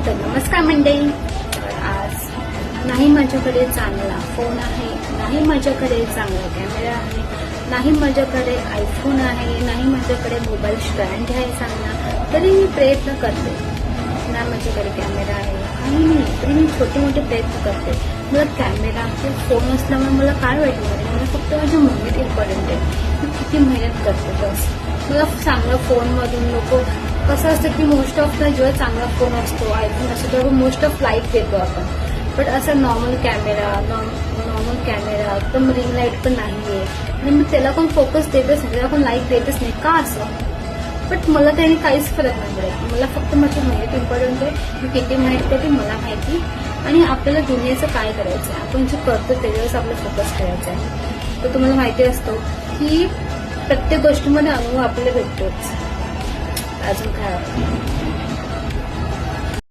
तर नमस्कार मंडळी. आज नाही माझ्याकडे चांगला फोन आहे, नाही माझ्याकडे चांगला कॅमेरा आहे, नाही माझ्याकडे आयफोन आहे, नाही माझ्याकडे मोबाईल स्टँड आहे चांगला, तरी मी प्रयत्न करते. ना माझ्याकडे कॅमेरा आहे काही नाही, तरी मी छोटे मोठे प्रयत्न करते. मला कॅमेरा किंवा फोन असल्यामुळे मला काय वाटणार आहे, मला फक्त माझी मेहनत इम्पॉर्टंट आहे. मी किती मेहनत करते बस. मला चांगला फोनमधून लोक कसं असतं की मोस्ट ऑफ द जेव्हा चांगला फोन असतो, आयफोन असतो, तेव्हा मोस्ट ऑफ लाईट देतो आपण. बट असं नॉर्मल कॅमेरा एकदम रिंग लाईट पण नाहीये आणि मी त्याला पण फोकस देतच नाही, त्याला पण लाईट देतच नाही. का असं? बट मला त्याने काहीच फरक नाही पडत. मला फक्त माझी मेहनत इम्पॉर्टंट आहे. मी किती मेहनत करते मला माहिती, आणि आपल्याला दुनियेचं काय करायचं आहे, आपण जे करतो त्याच्यावरच आपला फोकस करायचा आहे. तर तुम्हाला माहिती असतो की प्रत्येक गोष्टीमध्ये अनुभव आपल्याला भेटतोच. अजून काय